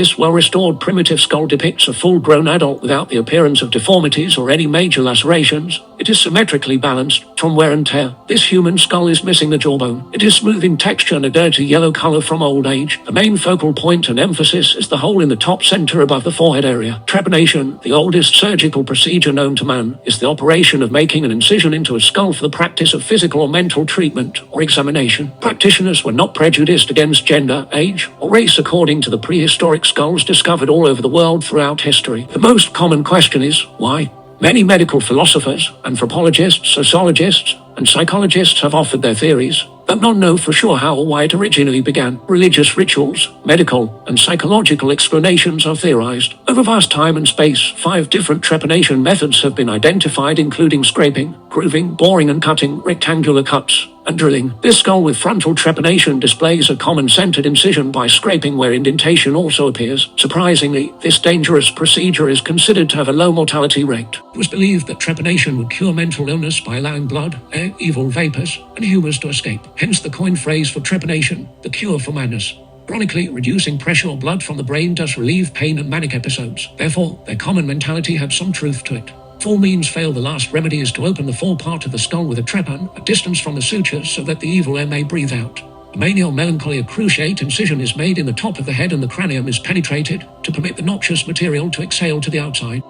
This well-restored primitive skull depicts a full-grown adult without the appearance of deformities or any major lacerations. It is symmetrically balanced from wear and tear. This human skull is missing the jawbone. It is smooth in texture and a dirty yellow color from old age. The main focal point and emphasis is the hole in the top center above the forehead area. Trepanation, the oldest surgical procedure known to man, is the operation of making an incision into a skull for the practice of physical or mental treatment or examination. Practitioners were not prejudiced against gender, age, or race according to the prehistoric skulls discovered all over the world throughout history. The most common question is, why? Many medical philosophers, anthropologists, sociologists, and psychologists have offered their theories, but none know for sure how or why it originally began. Religious rituals, medical, and psychological explanations are theorized. Over vast time and space, 5 different trepanation methods have been identified, including scraping, grooving, boring and cutting, rectangular cuts, and drilling. This skull with frontal trepanation displays a common centered incision by scraping where indentation also appears. Surprisingly, this dangerous procedure is considered to have a low mortality rate. It was believed that trepanation would cure mental illness by allowing blood, air, evil vapors, and humors to escape. Hence the coined phrase for trepanation, the cure for madness. Ironically, reducing pressure or blood from the brain does relieve pain and manic episodes. Therefore, their common mentality had some truth to it. If all means fail, the last remedy is to open the fore part of the skull with a trepan, a distance from the sutures, so that the evil air may breathe out. A mania or melancholy, a cruciate incision is made in the top of the head and the cranium is penetrated to permit the noxious material to exhale to the outside.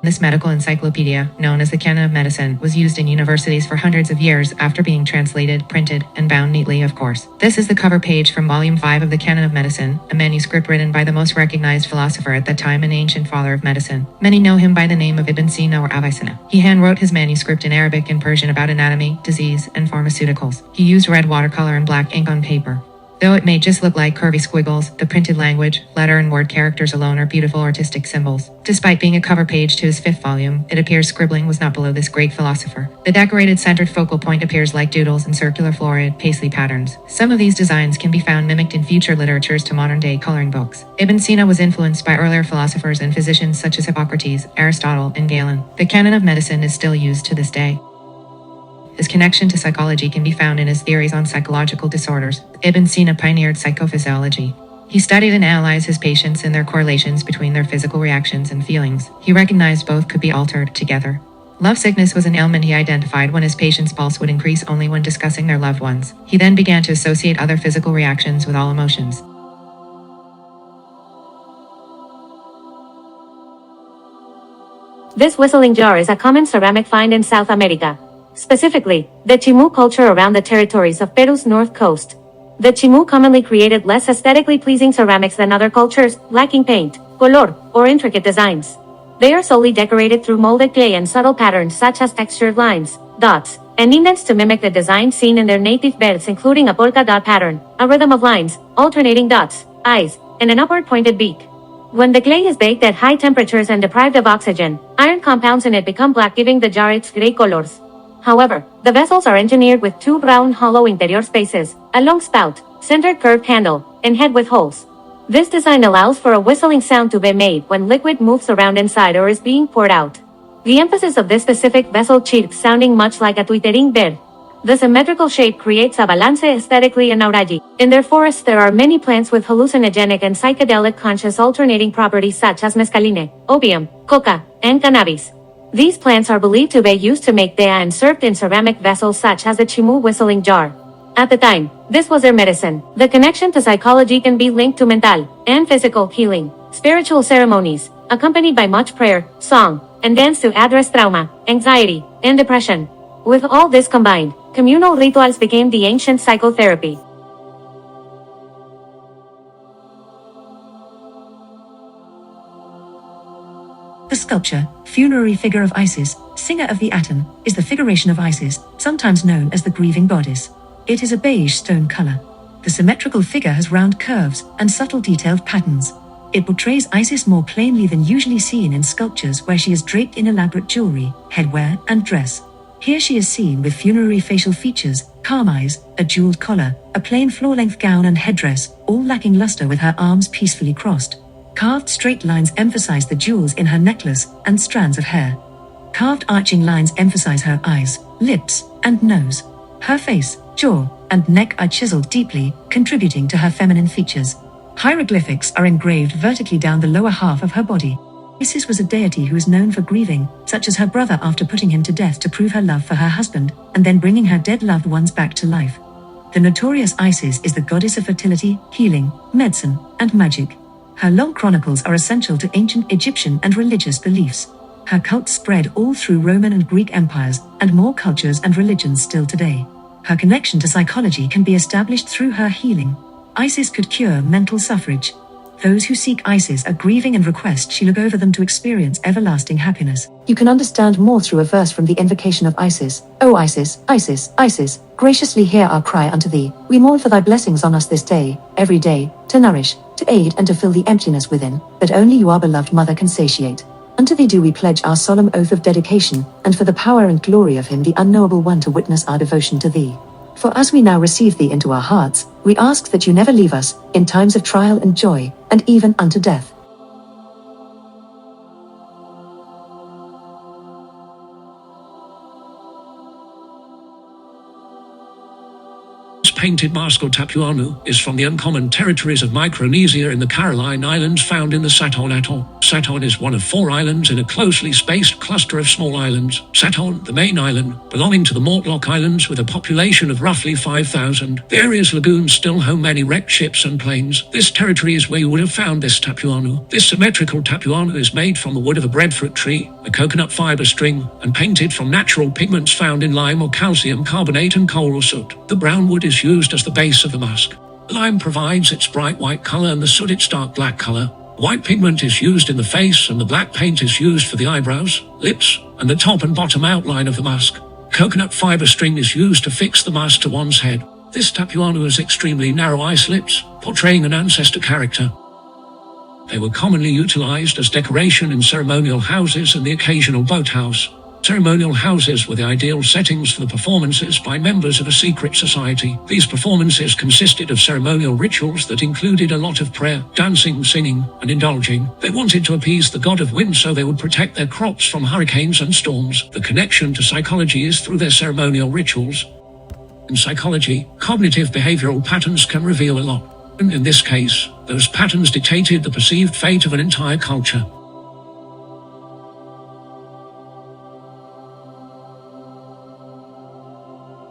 This medical encyclopedia, known as the Canon of Medicine, was used in universities for hundreds of years after being translated, printed, and bound neatly, of course. This is the cover page from Volume 5 of the Canon of Medicine, a manuscript written by the most recognized philosopher at that time and ancient father of medicine. Many know him by the name of Ibn Sina or Avicenna. He handwrote his manuscript in Arabic and Persian about anatomy, disease, and pharmaceuticals. He used red watercolor and black ink on paper. Though it may just look like curvy squiggles, the printed language, letter and word characters alone are beautiful artistic symbols. Despite being a cover page to his 5th volume, it appears scribbling was not below this great philosopher. The decorated centered focal point appears like doodles and circular florid, paisley patterns. Some of these designs can be found mimicked in future literatures to modern-day coloring books. Ibn Sina was influenced by earlier philosophers and physicians such as Hippocrates, Aristotle, and Galen. The Canon of Medicine is still used to this day. His connection to psychology can be found in his theories on psychological disorders. Ibn Sina pioneered psychophysiology. He studied and analyzed his patients and their correlations between their physical reactions and feelings. He recognized both could be altered together. Lovesickness was an ailment he identified when his patient's pulse would increase only when discussing their loved ones. He then began to associate other physical reactions with all emotions. This whistling jar is a common ceramic find in South America. Specifically, the Chimú culture around the territories of Peru's north coast. The Chimú commonly created less aesthetically pleasing ceramics than other cultures, lacking paint, color, or intricate designs. They are solely decorated through molded clay and subtle patterns such as textured lines, dots, and indents to mimic the design seen in their native beds, including a polka dot pattern, a rhythm of lines, alternating dots, eyes, and an upward pointed beak. When the clay is baked at high temperatures and deprived of oxygen, iron compounds in it become black, giving the jar its gray colors. However, the vessels are engineered with 2 round hollow interior spaces, a long spout, centered curved handle, and head with holes. This design allows for a whistling sound to be made when liquid moves around inside or is being poured out. The emphasis of this specific vessel chirps, sounding much like a tuitering bird. The symmetrical shape creates a balance aesthetically and auragi. In their forests there are many plants with hallucinogenic and psychedelic conscious alternating properties such as mescaline, opium, coca, and cannabis. These plants are believed to be used to make tea and served in ceramic vessels such as the Chimú whistling jar. At the time, this was their medicine. The connection to psychology can be linked to mental and physical healing, spiritual ceremonies, accompanied by much prayer, song, and dance to address trauma, anxiety, and depression. With all this combined, communal rituals became the ancient psychotherapy. The sculpture, Funerary figure of Isis, singer of the Aten, is the figuration of Isis, sometimes known as the grieving goddess. It is a beige stone color. The symmetrical figure has round curves and subtle detailed patterns. It portrays Isis more plainly than usually seen in sculptures where she is draped in elaborate jewelry, headwear, and dress. Here she is seen with funerary facial features, calm eyes, a jeweled collar, a plain floor-length gown and headdress, all lacking luster, with her arms peacefully crossed. Carved straight lines emphasize the jewels in her necklace and strands of hair. Carved arching lines emphasize her eyes, lips, and nose. Her face, jaw, and neck are chiseled deeply, contributing to her feminine features. Hieroglyphics are engraved vertically down the lower half of her body. Isis was a deity who is known for grieving, such as her brother after putting him to death to prove her love for her husband, and then bringing her dead loved ones back to life. The notorious Isis is the goddess of fertility, healing, medicine, and magic. Her long chronicles are essential to ancient Egyptian and religious beliefs. Her cult spread all through Roman and Greek empires, and more cultures and religions still today. Her connection to psychology can be established through her healing. Isis could cure mental suffrage. Those who seek Isis are grieving and request she look over them to experience everlasting happiness. You can understand more through a verse from the invocation of Isis. O Isis, Isis, Isis, graciously hear our cry unto thee. We mourn for thy blessings on us this day, every day, to nourish, to aid and to fill the emptiness within, that only you our beloved mother can satiate. Unto thee do we pledge our solemn oath of dedication, and for the power and glory of him the unknowable one to witness our devotion to thee. For as we now receive thee into our hearts, we ask that you never leave us, in times of trial and joy, and even unto death. Painted mask or tapuanu is from the uncommon territories of Micronesia in the Caroline Islands found in the Saton Atoll. Saton is one of 4 islands in a closely spaced cluster of small islands. Saton, the main island, belonging to the Mortlock Islands with a population of roughly 5,000. The area's lagoons still home many wrecked ships and planes. This territory is where you would have found this tapuanu. This symmetrical tapuanu is made from the wood of a breadfruit tree, a coconut fiber string, and painted from natural pigments found in lime or calcium carbonate and coral soot. The brown wood is used as the base of the mask. Lime provides its bright white color and the soot its dark black color. White pigment is used in the face and the black paint is used for the eyebrows, lips, and the top and bottom outline of the mask. Coconut fiber string is used to fix the mask to one's head. This tapuanu has extremely narrow eye slits, portraying an ancestor character. They were commonly utilized as decoration in ceremonial houses and the occasional boathouse. Ceremonial houses were the ideal settings for the performances by members of a secret society. These performances consisted of ceremonial rituals that included a lot of prayer, dancing, singing, and indulging. They wanted to appease the god of wind so they would protect their crops from hurricanes and storms. The connection to psychology is through their ceremonial rituals. In psychology, cognitive behavioral patterns can reveal a lot. And in this case, those patterns dictated the perceived fate of an entire culture.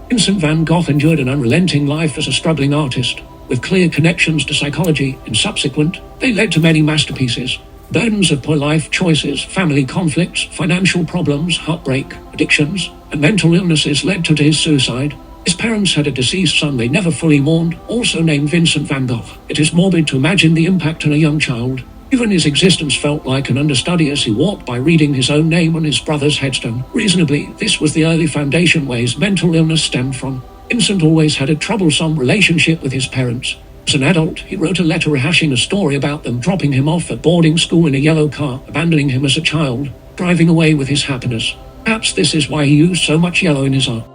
Vincent van Gogh endured an unrelenting life as a struggling artist, with clear connections to psychology. In subsequent, they led to many masterpieces. Burdens of poor life choices, family conflicts, financial problems, heartbreak, addictions, and mental illnesses led to his suicide. His parents had a deceased son they never fully mourned, also named Vincent van Gogh. It is morbid to imagine the impact on a young child. Even his existence felt like an understudy as he walked by reading his own name on his brother's headstone. Reasonably, this was the early foundation where his mental illness stemmed from. Vincent always had a troublesome relationship with his parents. As an adult, he wrote a letter rehashing a story about them dropping him off at boarding school in a yellow car, abandoning him as a child, driving away with his happiness. Perhaps this is why he used so much yellow in his art.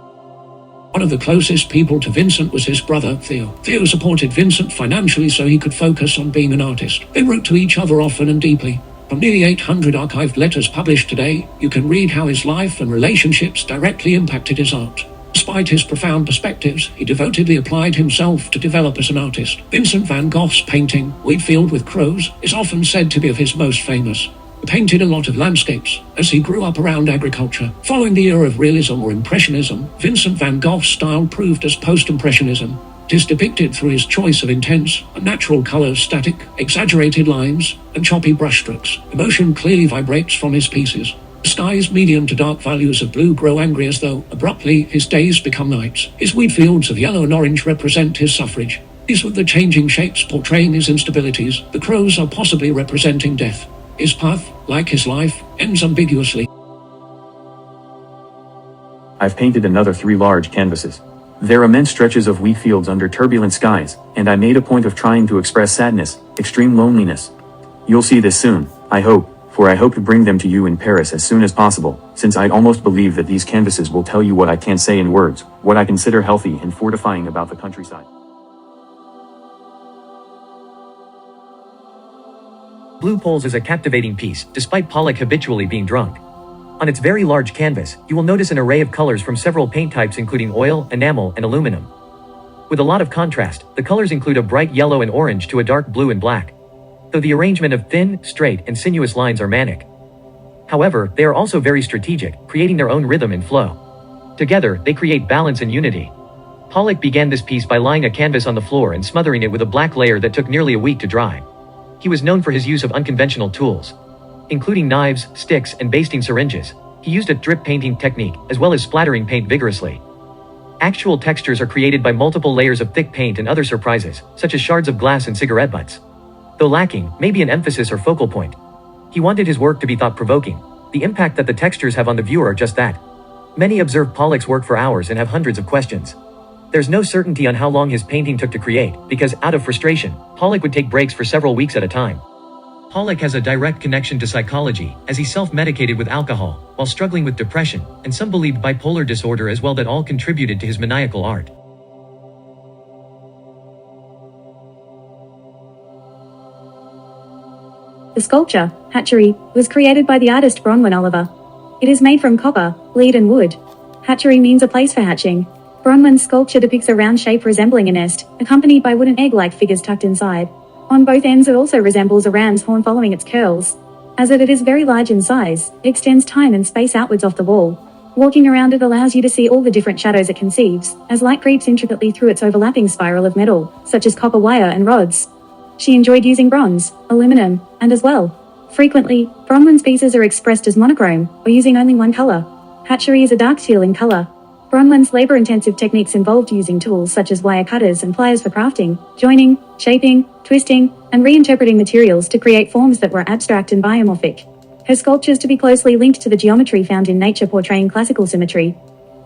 One of the closest people to Vincent was his brother, Theo. Theo supported Vincent financially so he could focus on being an artist. They wrote to each other often and deeply. From nearly 800 archived letters published today, you can read how his life and relationships directly impacted his art. Despite his profound perspectives, he devotedly applied himself to develop as an artist. Vincent van Gogh's painting, Wheatfield with Crows, is often said to be of his most famous. He painted a lot of landscapes, as he grew up around agriculture. Following the era of realism or impressionism, Vincent van Gogh's style proved as post-impressionism. It is depicted through his choice of intense, unnatural colors, static, exaggerated lines, and choppy brushstrokes. Emotion clearly vibrates from his pieces. The sky's medium to dark values of blue grow angry as though, abruptly, his days become nights. His wheat fields of yellow and orange represent his suffrage. These with the changing shapes portraying his instabilities. The crows are possibly representing death. His path, like his life, ends ambiguously. I've painted another 3 large canvases. They're immense stretches of wheat fields under turbulent skies, and I made a point of trying to express sadness, extreme loneliness. You'll see this soon, I hope, for I hope to bring them to you in Paris as soon as possible, since I almost believe that these canvases will tell you what I can't say in words, what I consider healthy and fortifying about the countryside. Blue Poles is a captivating piece, despite Pollock habitually being drunk. On its very large canvas, you will notice an array of colors from several paint types including oil, enamel, and aluminum. With a lot of contrast, the colors include a bright yellow and orange to a dark blue and black. Though the arrangement of thin, straight, and sinuous lines are manic. However, they are also very strategic, creating their own rhythm and flow. Together, they create balance and unity. Pollock began this piece by laying a canvas on the floor and smothering it with a black layer that took nearly a week to dry. He was known for his use of unconventional tools, including knives, sticks, and basting syringes. He used a drip painting technique, as well as splattering paint vigorously. Actual textures are created by multiple layers of thick paint and other surprises, such as shards of glass and cigarette butts. Though lacking, maybe an emphasis or focal point. He wanted his work to be thought-provoking. The impact that the textures have on the viewer are just that. Many observe Pollock's work for hours and have hundreds of questions. There's no certainty on how long his painting took to create, because, out of frustration, Pollock would take breaks for several weeks at a time. Pollock has a direct connection to psychology, as he self-medicated with alcohol, while struggling with depression, and some believed bipolar disorder as well, that all contributed to his maniacal art. The sculpture, Hatchery, was created by the artist Bronwyn Oliver. It is made from copper, lead and wood. Hatchery means a place for hatching. Bronwyn's sculpture depicts a round shape resembling a nest, accompanied by wooden egg-like figures tucked inside. On both ends it also resembles a ram's horn following its curls. As it is very large in size, it extends time and space outwards off the wall. Walking around it allows you to see all the different shadows it conceives, as light creeps intricately through its overlapping spiral of metal, such as copper wire and rods. She enjoyed using bronze, aluminum, and as well. Frequently, Bronwyn's pieces are expressed as monochrome, or using only one color. Hatchery is a dark teal in color. Bronwyn's labor-intensive techniques involved using tools such as wire cutters and pliers for crafting, joining, shaping, twisting, and reinterpreting materials to create forms that were abstract and biomorphic. Her sculptures to be closely linked to the geometry found in nature portraying classical symmetry.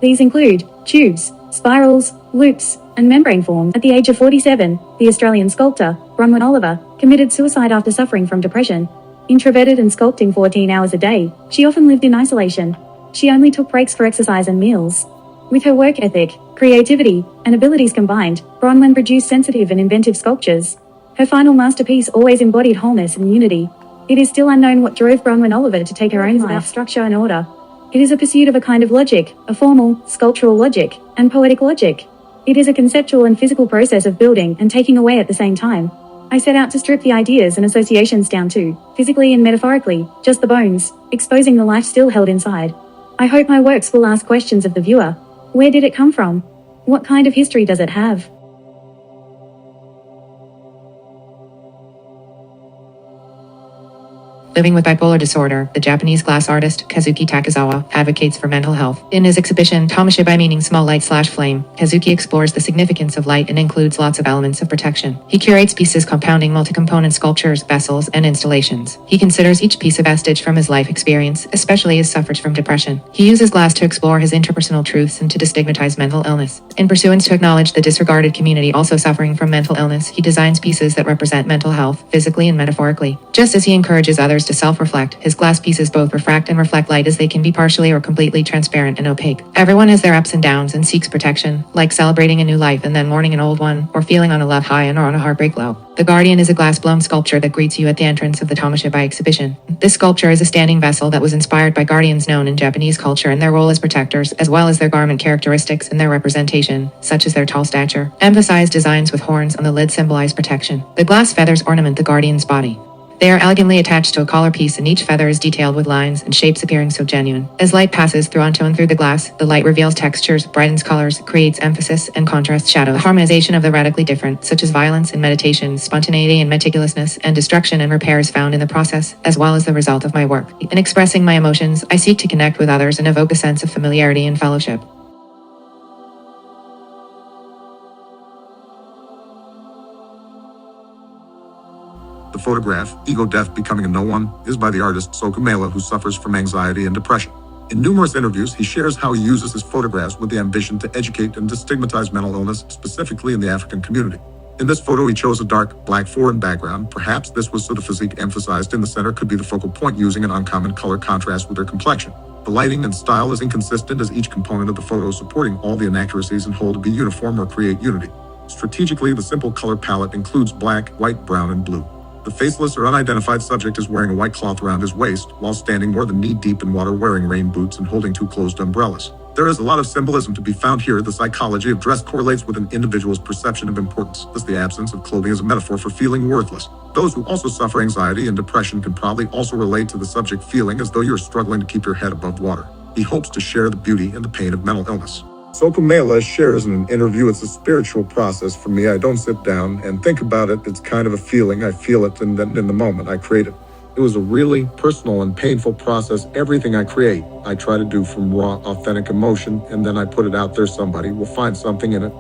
These include tubes, spirals, loops, and membrane forms. At the age of 47, the Australian sculptor, Bronwyn Oliver, committed suicide after suffering from depression. Introverted and sculpting 14 hours a day, she often lived in isolation. She only took breaks for exercise and meals. With her work ethic, creativity, and abilities combined, Bronwyn produced sensitive and inventive sculptures. Her final masterpiece always embodied wholeness and unity. It is still unknown what drove Bronwyn Oliver to take her own life. About structure and order. It is a pursuit of a kind of logic, a formal, sculptural logic, and poetic logic. It is a conceptual and physical process of building and taking away at the same time. I set out to strip the ideas and associations down to, physically and metaphorically, just the bones, exposing the life still held inside. I hope my works will ask questions of the viewer. Where did it come from? What kind of history does it have? Living with bipolar disorder, the Japanese glass artist Kazuki Takezawa advocates for mental health. In his exhibition Tamashibai, meaning small light/flame, Kazuki explores the significance of light and includes lots of elements of protection. He curates pieces compounding multi-component sculptures, vessels, and installations. He considers each piece a vestige from his life experience, especially his suffrage from depression. He uses glass to explore his interpersonal truths and to destigmatize mental illness. In pursuance to acknowledge the disregarded community also suffering from mental illness, he designs pieces that represent mental health, physically and metaphorically. Just as he encourages others to self-reflect, his glass pieces both refract and reflect light, as they can be partially or completely transparent and opaque. Everyone has their ups and downs and seeks protection, like celebrating a new life and then mourning an old one, or feeling on a love high and or on a heartbreak low. The Guardian is a glass-blown sculpture that greets you at the entrance of the Tamashibai exhibition. This sculpture is a standing vessel that was inspired by guardians known in Japanese culture and their role as protectors, as well as their garment characteristics and their representation, such as their tall stature. Emphasized designs with horns on the lid symbolize protection. The glass feathers ornament the Guardian's body. They are elegantly attached to a collar piece, and each feather is detailed with lines and shapes appearing so genuine. As light passes through onto and through the glass, the light reveals textures, brightens colors, creates emphasis, and contrasts shadow. The harmonization of the radically different, such as violence and meditation, spontaneity and meticulousness, and destruction and repair is found in the process, as well as the result of my work. In expressing my emotions, I seek to connect with others and evoke a sense of familiarity and fellowship. The photograph, Ego Death Becoming a No One, is by the artist Sokumela, who suffers from anxiety and depression. In numerous interviews, he shares how he uses his photographs with the ambition to educate and destigmatize mental illness, specifically in the African community. In this photo, he chose a dark, black foreign background. Perhaps this was so the physique emphasized in the center could be the focal point, using an uncommon color contrast with their complexion. The lighting and style is inconsistent, as each component of the photo supporting all the inaccuracies and whole to be uniform or create unity. Strategically, the simple color palette includes black, white, brown, and blue. The faceless or unidentified subject is wearing a white cloth around his waist, while standing more than knee-deep in water wearing rain boots and holding two closed umbrellas. There is a lot of symbolism to be found here. The psychology of dress correlates with an individual's perception of importance, thus the absence of clothing is a metaphor for feeling worthless. Those who also suffer anxiety and depression can probably also relate to the subject feeling as though you're struggling to keep your head above water. He hopes to share the beauty and the pain of mental illness. Sokumela shares in an interview, it's a spiritual process for me. I don't sit down and think about it. It's kind of a feeling. I feel it, and then in the moment I create it. It was a really personal and painful process. Everything I create, I try to do from raw, authentic emotion, and then I put it out there. Somebody will find something in it.